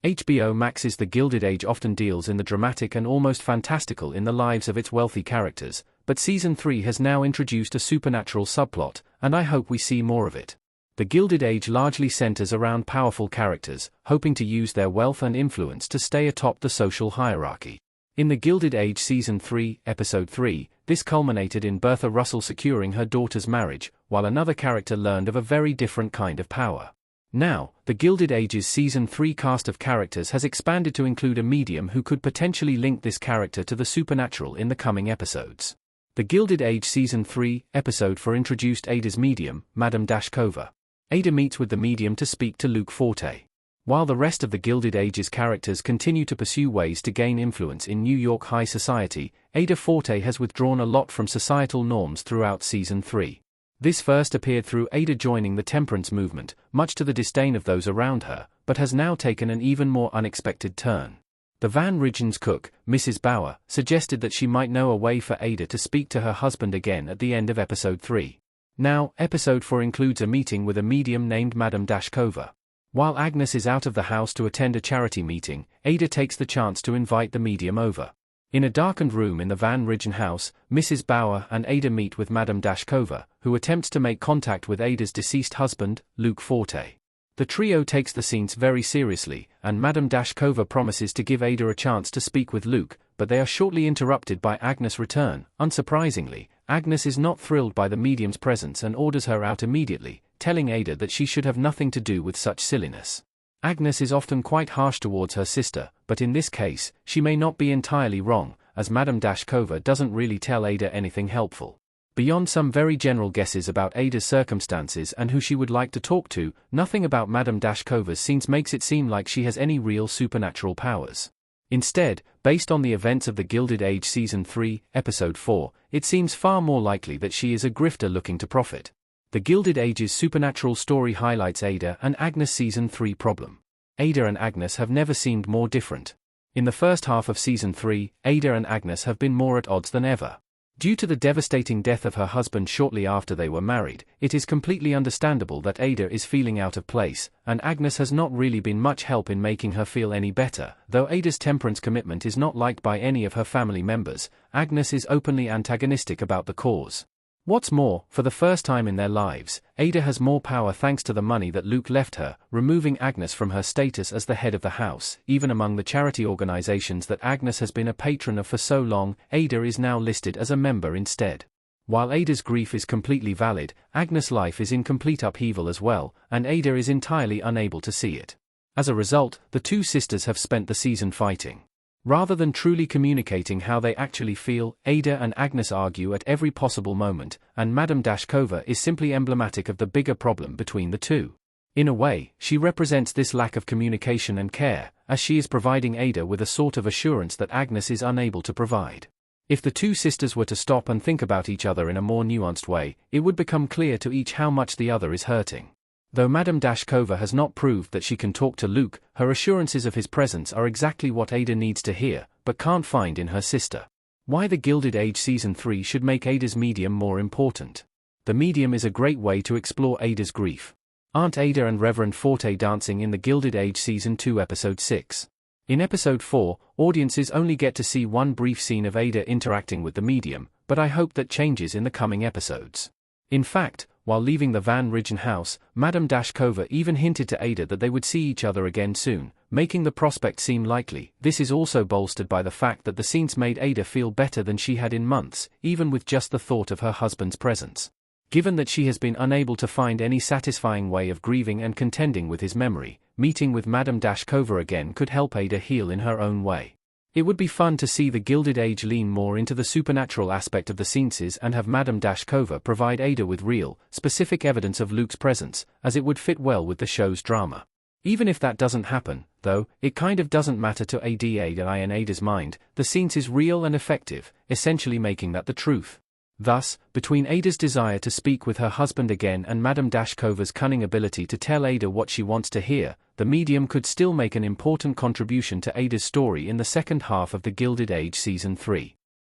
HBO Max's The Gilded Age often deals in the dramatic and almost fantastical in the lives of its wealthy characters, but Season 3 has now introduced a supernatural subplot, and I hope we see more of it. The Gilded Age largely centers around powerful characters, hoping to use their wealth and influence to stay atop the social hierarchy. In The Gilded Age Season 3, Episode 3, this culminated in Bertha Russell securing her daughter's marriage, while another character learned of a very different kind of power. Now, The Gilded Age's Season 3 cast of characters has expanded to include a medium who could potentially link this character to the supernatural in the coming episodes. The Gilded Age Season 3, Episode 4 introduced Ada's medium, Madame Dashkova. Ada meets with the medium to speak to Luke Forte. While the rest of the Gilded Age's characters continue to pursue ways to gain influence in New York high society, Ada Forte has withdrawn a lot from societal norms throughout Season 3. This first appeared through Ada joining the temperance movement, much to the disdain of those around her, but has now taken an even more unexpected turn. The Van Ridgen's cook, Mrs. Bauer, suggested that she might know a way for Ada to speak to her husband again at the end of Episode 3. Now, Episode 4 includes a meeting with a medium named Madame Dashkova. While Agnes is out of the house to attend a charity meeting, Ada takes the chance to invite the medium over. In a darkened room in the Van Ridgen house, Mrs. Bauer and Ada meet with Madame Dashkova, who attempts to make contact with Ada's deceased husband, Luke Forte. The trio takes the scenes very seriously, and Madame Dashkova promises to give Ada a chance to speak with Luke, but they are shortly interrupted by Agnes' return. Unsurprisingly, Agnes is not thrilled by the medium's presence and orders her out immediately, telling Ada that she should have nothing to do with such silliness. Agnes is often quite harsh towards her sister, but in this case, she may not be entirely wrong, as Madame Dashkova doesn't really tell Ada anything helpful. Beyond some very general guesses about Ada's circumstances and who she would like to talk to, nothing about Madame Dashkova's scenes makes it seem like she has any real supernatural powers. Instead, based on the events of The Gilded Age Season 3, Episode 4, it seems far more likely that she is a grifter looking to profit. The Gilded Age's supernatural story highlights Ada and Agnes' Season 3 problem. Ada and Agnes have never seemed more different. In the first half of Season 3, Ada and Agnes have been more at odds than ever. Due to the devastating death of her husband shortly after they were married, it is completely understandable that Ada is feeling out of place, and Agnes has not really been much help in making her feel any better. Though Ada's temperance commitment is not liked by any of her family members, Agnes is openly antagonistic about the cause. What's more, for the first time in their lives, Ada has more power thanks to the money that Luke left her, removing Agnes from her status as the head of the house. Even among the charity organizations that Agnes has been a patron of for so long, Ada is now listed as a member instead. While Ada's grief is completely valid, Agnes' life is in complete upheaval as well, and Ada is entirely unable to see it. As a result, the two sisters have spent the season fighting. Rather than truly communicating how they actually feel, Ada and Agnes argue at every possible moment, and Madame Dashkova is simply emblematic of the bigger problem between the two. In a way, she represents this lack of communication and care, as she is providing Ada with a sort of assurance that Agnes is unable to provide. If the two sisters were to stop and think about each other in a more nuanced way, it would become clear to each how much the other is hurting. Though Madame Dashkova has not proved that she can talk to Luke, her assurances of his presence are exactly what Ada needs to hear, but can't find in her sister. Why The Gilded Age Season 3 should make Ada's medium more important. The medium is a great way to explore Ada's grief. Aren't Ada and Reverend Forte dancing in The Gilded Age Season 2 Episode 6? In Episode 4, audiences only get to see one brief scene of Ada interacting with the medium, but I hope that changes in the coming episodes. In fact, while leaving the Van Ridgen house, Madame Dashkova even hinted to Ada that they would see each other again soon, making the prospect seem likely. This is also bolstered by the fact that the scenes made Ada feel better than she had in months, even with just the thought of her husband's presence. Given that she has been unable to find any satisfying way of grieving and contending with his memory, meeting with Madame Dashkova again could help Ada heal in her own way. It would be fun to see The Gilded Age lean more into the supernatural aspect of the scenes and have Madame Dashkova provide Ada with real, specific evidence of Luke's presence, as it would fit well with the show's drama. Even if that doesn't happen, though, it kind of doesn't matter to Ada and Ada's mind. The scenes is real and effective, essentially making that the truth. Thus, between Ada's desire to speak with her husband again and Madame Dashkova's cunning ability to tell Ada what she wants to hear, the medium could still make an important contribution to Ada's story in the second half of The Gilded Age Season 3.